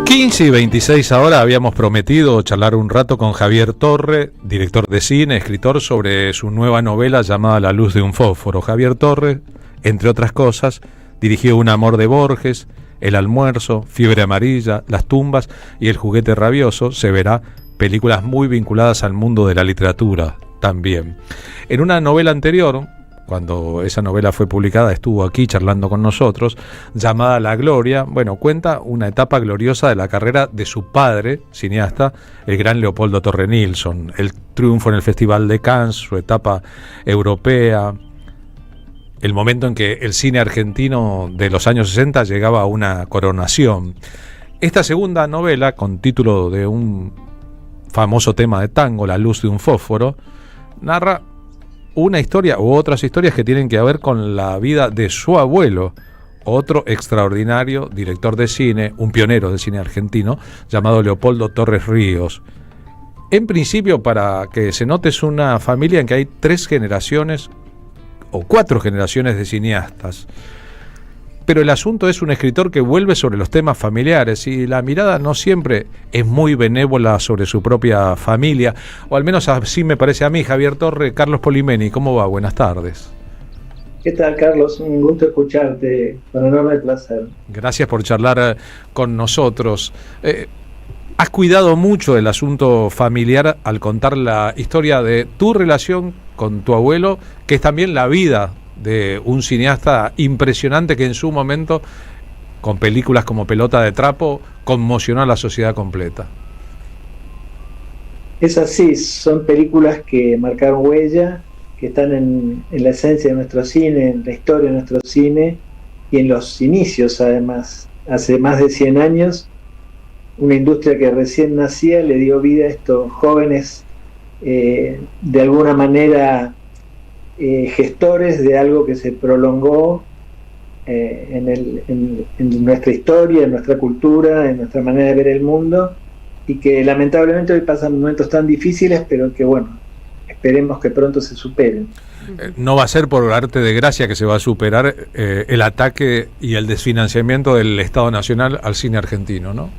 15:26 ahora. Habíamos prometido charlar un rato con Javier Torre, director de cine, escritor, sobre su nueva novela llamada La luz de un fósforo. Javier Torre, entre otras cosas, dirigió Un amor de Borges, El almuerzo, Fiebre amarilla, Las tumbas y El juguete rabioso. Se verá películas muy vinculadas al mundo de la literatura también. En una novela anterior, cuando esa novela fue publicada, estuvo aquí charlando con nosotros, llamada La Gloria. Bueno, cuenta una etapa gloriosa de la carrera de su padre, cineasta, el gran Leopoldo Torre Nilsson, el triunfo en el Festival de Cannes, su etapa europea, el momento en que el cine argentino de los años 60 llegaba a una coronación. Esta segunda novela, con título de un famoso tema de tango, La luz de un fósforo, narra una historia u otras historias que tienen que ver con la vida de su abuelo, otro extraordinario director de cine, un pionero del cine argentino, llamado Leopoldo Torres Ríos. En principio, para que se note, es una familia en que hay 3 generaciones o 4 generaciones de cineastas. Pero el asunto es un escritor que vuelve sobre los temas familiares y la mirada no siempre es muy benévola sobre su propia familia, o al menos así me parece a mí. Javier Torre, Carlos Polimeni, ¿cómo va? Buenas tardes. ¿Qué tal, Carlos? Un gusto escucharte, con enorme placer. Gracias por charlar con nosotros. Has cuidado mucho el asunto familiar al contar la historia de tu relación con tu abuelo, que es también la vida de un cineasta impresionante que en su momento, con películas como Pelota de Trapo, conmocionó a la sociedad completa. Es así, son películas que marcaron huella, que están en la esencia de nuestro cine, en la historia de nuestro cine y en los inicios, además. Hace más de 100 años, una industria que recién nacía le dio vida a estos jóvenes, de alguna manera gestores de algo que se prolongó en nuestra historia, en nuestra cultura, en nuestra manera de ver el mundo, y que lamentablemente hoy pasan momentos tan difíciles, pero que bueno, esperemos que pronto se superen. No va a ser por arte de gracia que se va a superar el ataque y el desfinanciamiento del Estado Nacional al cine argentino, ¿no?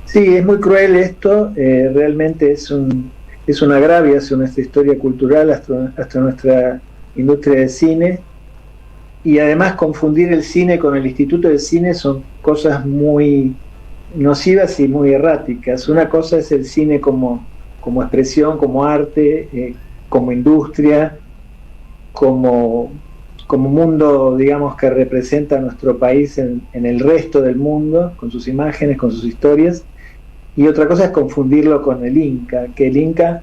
Sí, es muy cruel esto, realmente es un agravio hacia nuestra historia cultural, hasta nuestra industria de cine, y además confundir el cine con el Instituto de Cine son cosas muy nocivas y muy erráticas. Una cosa es el cine como expresión, como arte, como industria, como mundo, digamos, que representa a nuestro país en el resto del mundo, con sus imágenes, con sus historias. Y otra cosa es confundirlo con el Inca, que el Inca,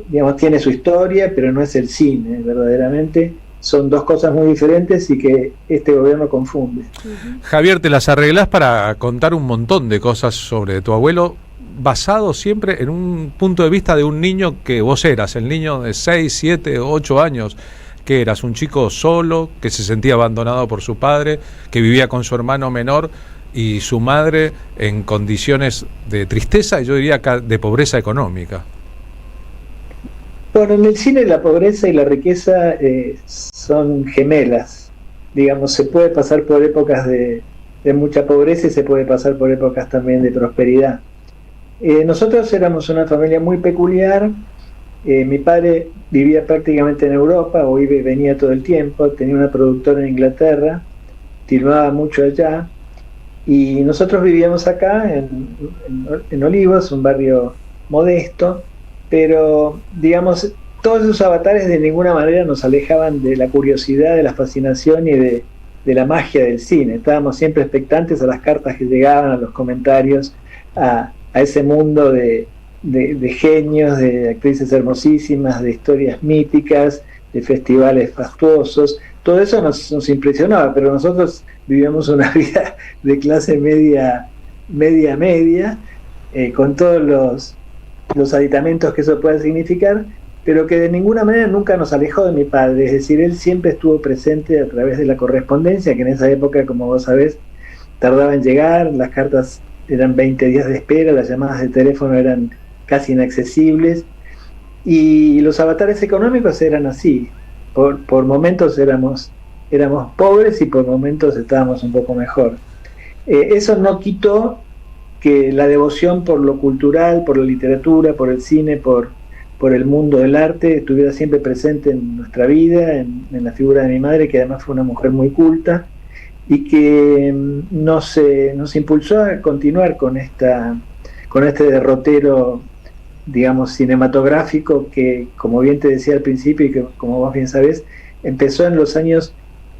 digamos, tiene su historia, pero no es el cine, verdaderamente. Son dos cosas muy diferentes y que este gobierno confunde. Javier, te las arreglás para contar un montón de cosas sobre tu abuelo, basado siempre en un punto de vista de un niño que vos eras, el niño de 6, 7, 8 años, que eras un chico solo, que se sentía abandonado por su padre, que vivía con su hermano menor y su madre en condiciones de tristeza y yo diría de pobreza económica. Bueno, en el cine la pobreza y la riqueza son gemelas. Digamos, se puede pasar por épocas de mucha pobreza y se puede pasar por épocas también de prosperidad. Nosotros éramos una familia muy peculiar. Mi padre vivía prácticamente en Europa, o iba y venía todo el tiempo, tenía una productora en Inglaterra, filmaba mucho allá. Y nosotros vivíamos acá en Olivos, un barrio modesto, pero digamos, todos esos avatares de ninguna manera nos alejaban de la curiosidad, de la fascinación y de la magia del cine. Estábamos siempre expectantes a las cartas que llegaban, a los comentarios, a ese mundo de genios, de actrices hermosísimas, de historias míticas, de festivales fastuosos. Todo eso nos impresionaba, pero nosotros vivíamos una vida de clase media, con todos los aditamentos que eso puede significar, pero que de ninguna manera nunca nos alejó de mi padre. Es decir, él siempre estuvo presente a través de la correspondencia, que en esa época, como vos sabés, tardaba en llegar, las cartas eran 20 días de espera, las llamadas de teléfono eran casi inaccesibles, y los avatares económicos eran así. Por momentos éramos pobres y por momentos estábamos un poco mejor. Eso no quitó que la devoción por lo cultural, por la literatura, por el cine, por el mundo del arte, estuviera siempre presente en nuestra vida, en la figura de mi madre, que además fue una mujer muy culta, y que nos impulsó a continuar con este derrotero, digamos, cinematográfico que, como bien te decía al principio y que, como vos bien sabés, empezó en los años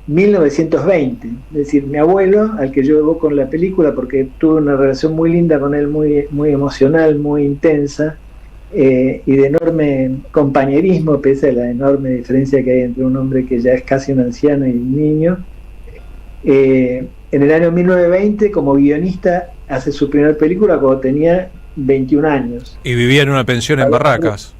1920. Es decir, mi abuelo, al que yo evoco en la película porque tuve una relación muy linda con él, muy emocional, muy intensa, y de enorme compañerismo, pese a la enorme diferencia que hay entre un hombre que ya es casi un anciano y un niño. En el año 1920, como guionista, hace su primera película cuando tenía 21 años. Y vivía en una pensión en Barracas.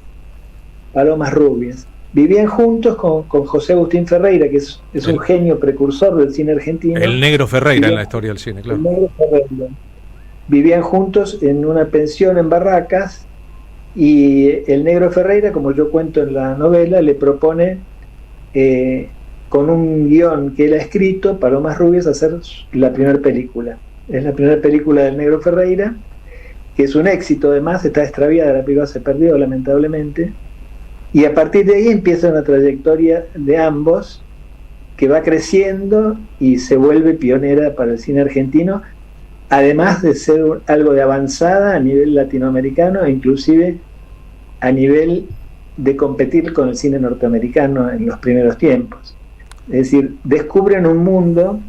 Palomas Rubias. Vivían juntos con José Agustín Ferreira, que es un genio precursor del cine argentino. El negro Ferreira en la historia del cine, claro. El negro Ferreira. Vivían juntos en una pensión en Barracas, y el negro Ferreira, como yo cuento en la novela, le propone, con un guión que él ha escrito, Palomas Rubias, hacer la primera película. Es la primera película del negro Ferreira, que es un éxito, además está extraviada, la película se perdió lamentablemente, y a partir de ahí empieza una trayectoria de ambos que va creciendo y se vuelve pionera para el cine argentino, además de ser algo de avanzada a nivel latinoamericano e inclusive a nivel de competir con el cine norteamericano en los primeros tiempos. Es decir, descubren un mundo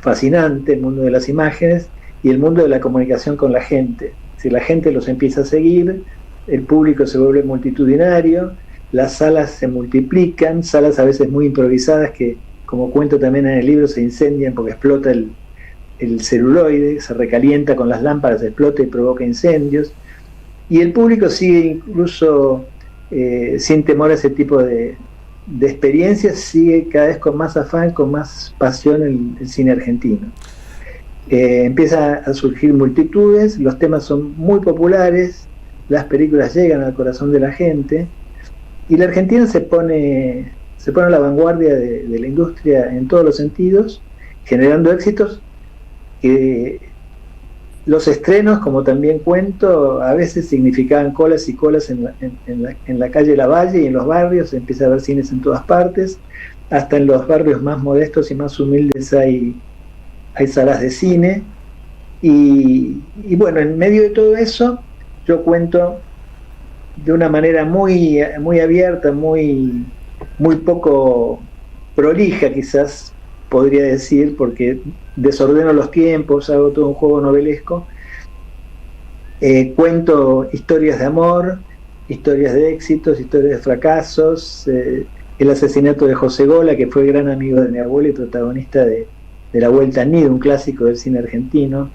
fascinante, el mundo de las imágenes y el mundo de la comunicación con la gente. Si la gente los empieza a seguir, el público se vuelve multitudinario, las salas se multiplican, salas a veces muy improvisadas que, como cuento también en el libro, se incendian porque explota el celuloide, se recalienta con las lámparas, explota y provoca incendios, y el público sigue incluso sin temor a ese tipo de experiencias, sigue cada vez con más afán, con más pasión el cine argentino. Empieza a surgir multitudes, los temas son muy populares, las películas llegan al corazón de la gente, y la Argentina se pone a la vanguardia de la industria en todos los sentidos, generando éxitos que los estrenos, como también cuento, a veces significaban colas y colas en la calle Lavalle y en los barrios. Se empieza a ver cines en todas partes, hasta en los barrios más modestos y más humildes hay salas de cine, y bueno, en medio de todo eso yo cuento de una manera muy abierta, muy poco prolija, quizás podría decir, porque desordeno los tiempos, hago todo un juego novelesco. Cuento historias de amor, historias de éxitos, historias de fracasos, el asesinato de José Gola, que fue gran amigo de mi abuelo y protagonista de La Vuelta al Nido, un clásico del cine argentino.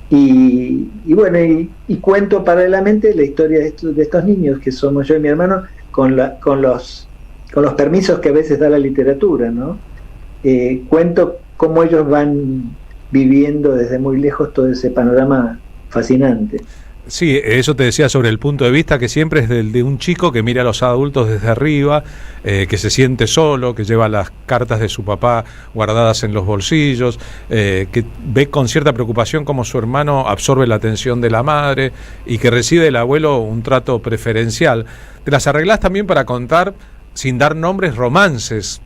Y bueno, y cuento paralelamente la historia de estos niños, que somos yo y mi hermano, con los permisos que a veces da la literatura, ¿no? Cuento cómo ellos van viviendo desde muy lejos todo ese panorama fascinante. Sí, eso te decía sobre el punto de vista que siempre es del de un chico que mira a los adultos desde arriba, que se siente solo, que lleva las cartas de su papá guardadas en los bolsillos, que ve con cierta preocupación cómo su hermano absorbe la atención de la madre y que recibe del abuelo un trato preferencial. Te las arreglás también para contar, sin dar nombres, romances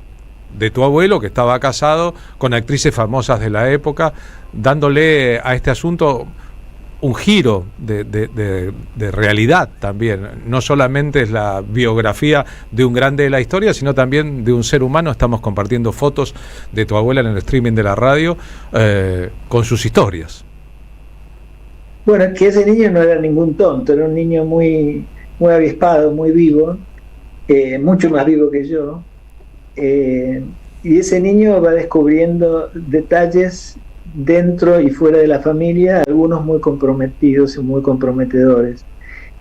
de tu abuelo, que estaba casado con actrices famosas de la época, dándole a este asunto un giro de realidad también. No solamente es la biografía de un grande de la historia, sino también de un ser humano. Estamos compartiendo fotos de tu abuela en el streaming de la radio, con sus historias. Bueno, que ese niño no era ningún tonto, era un niño muy avispado, muy vivo, mucho más vivo que yo, y ese niño va descubriendo detalles dentro y fuera de la familia, algunos muy comprometidos y muy comprometedores,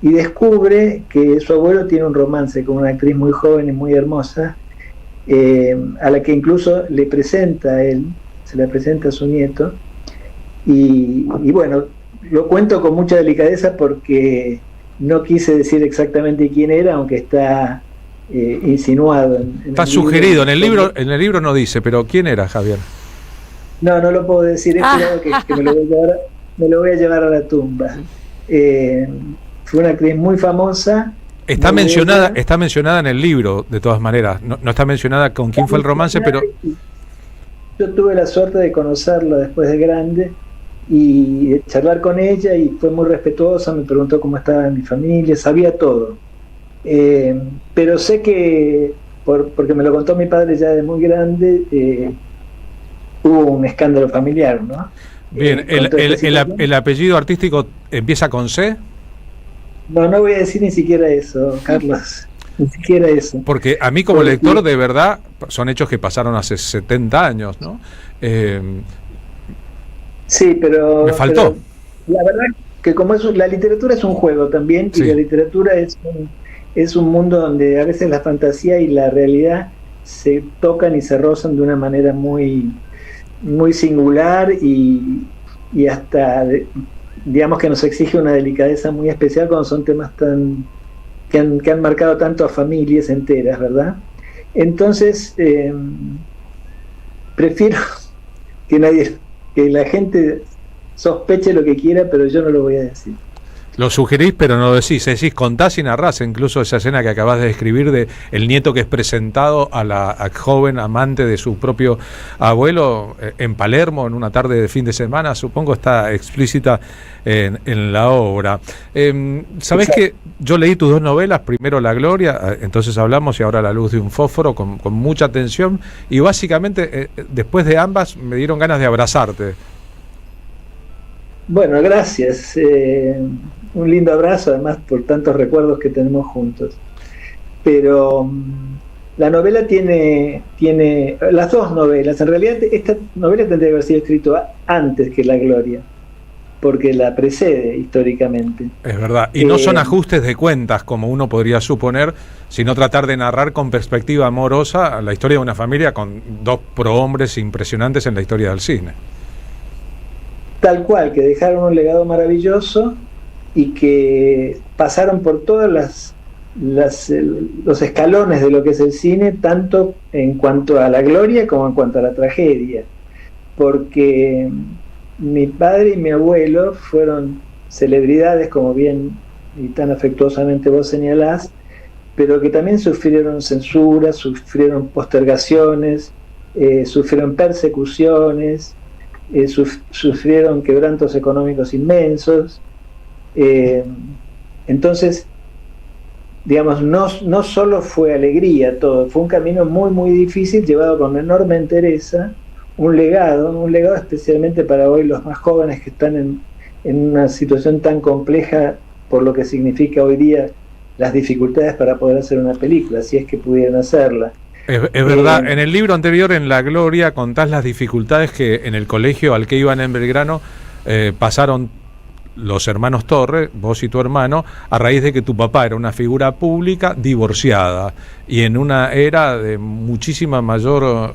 y descubre que su abuelo tiene un romance con una actriz muy joven y muy hermosa, a la que incluso le presenta a él, se la presenta a su nieto, y bueno, lo cuento con mucha delicadeza porque no quise decir exactamente quién era, aunque está insinuado en está el sugerido libro. En el libro no dice, pero ¿quién era, Javier? No, no lo puedo decir, he jurado que me lo voy a llevar a la tumba. Fue una actriz muy famosa. Está mencionada en el libro, de todas maneras. No está mencionada con quién fue el romance, pero... Yo tuve la suerte de conocerla después de grande y de charlar con ella, y fue muy respetuosa, me preguntó cómo estaba mi familia, sabía todo. Pero sé que, porque me lo contó mi padre ya de muy grande, hubo un escándalo familiar, ¿no? Bien, el apellido artístico empieza con C. No voy a decir ni siquiera eso, Carlos. Ni siquiera eso. Porque a mí como lector, de verdad, son hechos que pasaron hace 70 años, ¿no? Sí, pero... Me faltó. Pero la verdad que como la literatura es un juego también, sí. Y la literatura es un mundo donde a veces la fantasía y la realidad se tocan y se rozan de una manera muy, muy singular y hasta... digamos que nos exige una delicadeza muy especial cuando son temas que han marcado tanto a familias enteras, ¿verdad? Entonces, prefiero que la gente sospeche lo que quiera, pero yo no lo voy a decir. Lo sugerís, pero no lo decís, contás y narrás, incluso esa escena que acabas de describir de el nieto que es presentado a la joven amante de su propio abuelo en Palermo en una tarde de fin de semana, supongo está explícita en la obra. ¿Sabés que yo leí tus dos novelas, primero La Gloria, entonces hablamos, y ahora La Luz de un Fósforo, con mucha atención, y básicamente después de ambas me dieron ganas de abrazarte? Bueno, gracias. Un lindo abrazo, además, por tantos recuerdos que tenemos juntos. Pero la novela tiene las dos novelas. En realidad, esta novela tendría que haber sido escrita antes que La Gloria, porque la precede históricamente. Es verdad. Y no son ajustes de cuentas, como uno podría suponer, sino tratar de narrar con perspectiva amorosa la historia de una familia con dos prohombres impresionantes en la historia del cine. Tal cual, que dejaron un legado maravilloso y que pasaron por todos los escalones de lo que es el cine, tanto en cuanto a la gloria como en cuanto a la tragedia, porque mi padre y mi abuelo fueron celebridades, como bien y tan afectuosamente vos señalás, pero que también sufrieron censura, sufrieron postergaciones, sufrieron persecuciones, sufrieron quebrantos económicos inmensos. Entonces, digamos, no solo fue alegría todo, fue un camino muy muy difícil, llevado con enorme entereza, un legado especialmente para hoy los más jóvenes que están en una situación tan compleja por lo que significa hoy día las dificultades para poder hacer una película, si es que pudieran hacerla. Es verdad, en el libro anterior, en La Gloria, contás las dificultades que en el colegio al que iban en Belgrano pasaron los hermanos Torre, vos y tu hermano, a raíz de que tu papá era una figura pública divorciada y en una era de muchísimo mayor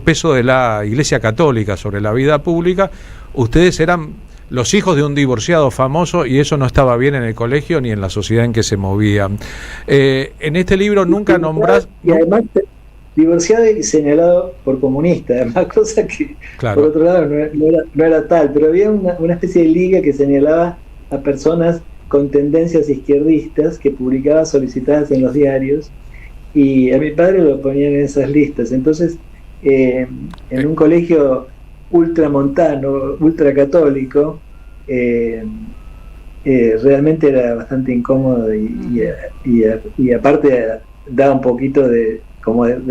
peso de la Iglesia Católica sobre la vida pública. Ustedes eran los hijos de un divorciado famoso y eso no estaba bien en el colegio ni en la sociedad en que se movían. En este libro nunca nombrás... Y además divorciado y señalado por comunista, además, cosa que claro, por otro lado no era tal, pero había una especie de liga que señalaba a personas con tendencias izquierdistas que publicaba solicitadas en los diarios, y a mi padre lo ponían en esas listas. Entonces, en un colegio ultramontano, ultracatólico, realmente era bastante incómodo y aparte daba un poquito de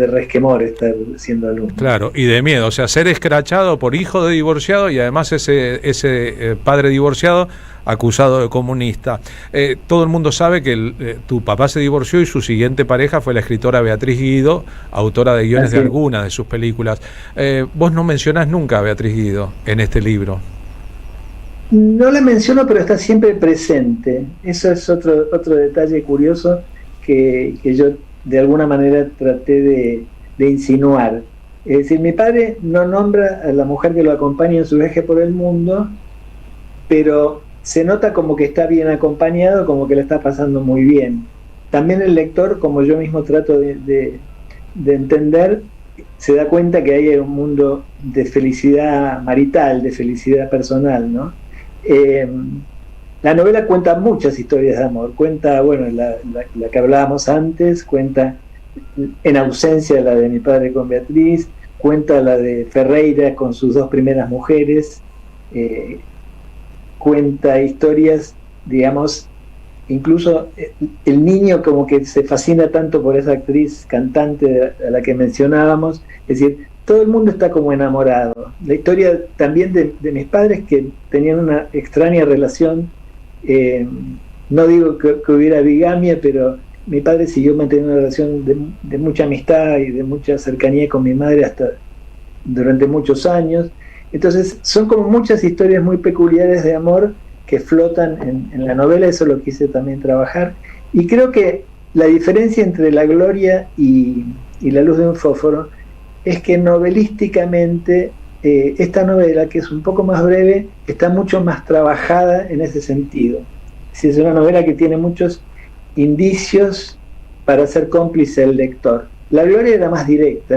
resquemor estar siendo alumno. Claro, y de miedo, o sea, ser escrachado por hijo de divorciado y además ese padre divorciado acusado de comunista. Todo el mundo sabe que tu papá se divorció y su siguiente pareja fue la escritora Beatriz Guido, autora de guiones de algunas de sus películas. Vos no mencionás nunca a Beatriz Guido en este libro. No la menciono, pero está siempre presente. Eso es otro detalle curioso que yo de alguna manera traté de insinuar. Es decir, mi padre no nombra a la mujer que lo acompaña en su viaje por el mundo, pero se nota como que está bien acompañado, como que le está pasando muy bien. También el lector, como yo mismo trato de entender, se da cuenta que hay un mundo de felicidad marital, de felicidad personal, ¿no? La novela cuenta muchas historias de amor, cuenta, bueno, la que hablábamos antes, cuenta En ausencia la de mi padre con Beatriz, cuenta la de Ferreira con sus dos primeras mujeres, cuenta historias, digamos, incluso el niño como que se fascina tanto por esa actriz cantante a la que mencionábamos, es decir, todo el mundo está como enamorado. La historia también de mis padres, que tenían una extraña relación, no digo que hubiera bigamia, pero mi padre siguió manteniendo una relación de mucha amistad y de mucha cercanía con mi madre hasta durante muchos años. Entonces son como muchas historias muy peculiares de amor que flotan en la novela. Eso lo quise también trabajar, y creo que la diferencia entre La Gloria y La luz de un fósforo es que novelísticamente esta novela, que es un poco más breve, está mucho más trabajada en ese sentido. Es una novela que tiene muchos indicios para ser cómplice del lector. La Gloria era más directa,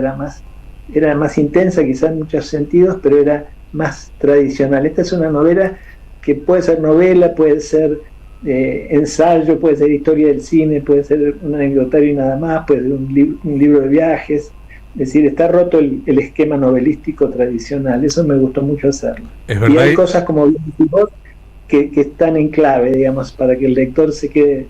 era más intensa quizás en muchos sentidos, pero era más tradicional. Esta es una novela que puede ser novela, puede ser ensayo, puede ser historia del cine, puede ser un anecdotario y nada más, puede ser un libro de viajes. Es decir, está roto el esquema novelístico tradicional. Eso me gustó mucho hacerlo. Y hay cosas como que están en clave, digamos, para que el lector se quede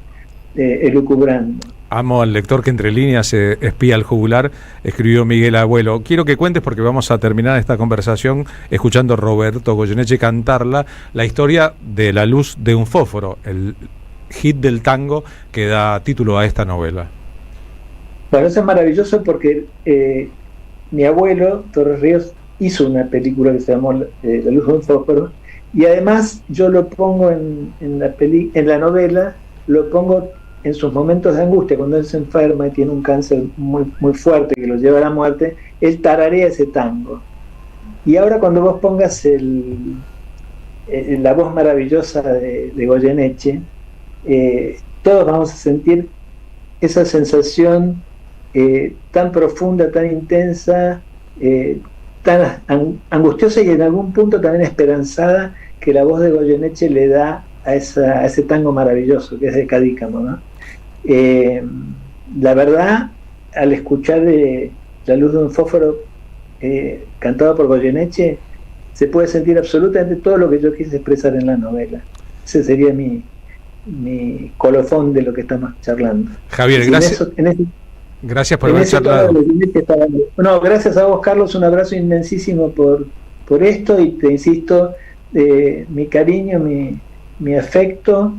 elucubrando. Amo al lector que entre líneas se espía al jugular, escribió Miguel Abuelo. Quiero que cuentes, porque vamos a terminar esta conversación escuchando a Roberto Goyeneche cantarla, la historia de La luz de un fósforo, el hit del tango que da título a esta novela. Bueno, eso es maravilloso porque mi abuelo, Torres Ríos, hizo una película que se llamó La luz de un fósforo, y además yo lo pongo en la novela, lo pongo en sus momentos de angustia, cuando él se enferma y tiene un cáncer muy, muy fuerte que lo lleva a la muerte, él tararea ese tango. Y ahora cuando vos pongas la voz maravillosa de Goyeneche, todos vamos a sentir esa sensación tan profunda, tan intensa, tan angustiosa y en algún punto también esperanzada, que la voz de Goyeneche le da a ese tango maravilloso que es de Cadícamo, ¿no? La verdad, al escuchar La luz de un fósforo cantado por Goyeneche, se puede sentir absolutamente todo lo que yo quise expresar en la novela. Ese sería mi colofón de lo que estamos charlando. Javier, gracias. Gracias por haber charlado. No, gracias a vos, Carlos. Un abrazo inmensísimo por esto, y te insisto, mi cariño, mi afecto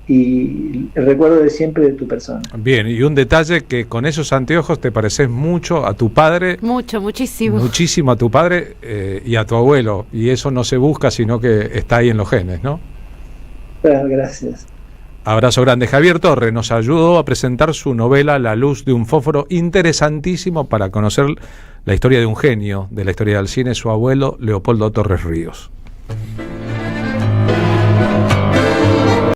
y el recuerdo de siempre de tu persona. Bien, y un detalle, que con esos anteojos te pareces mucho a tu padre. Muchísimo. Muchísimo a tu padre y a tu abuelo, y eso no se busca, sino que está ahí en los genes, ¿no? Bueno, gracias. Abrazo grande. Javier Torre nos ayudó a presentar su novela La luz de un fósforo, interesantísimo para conocer la historia de un genio de la historia del cine, su abuelo Leopoldo Torres Ríos.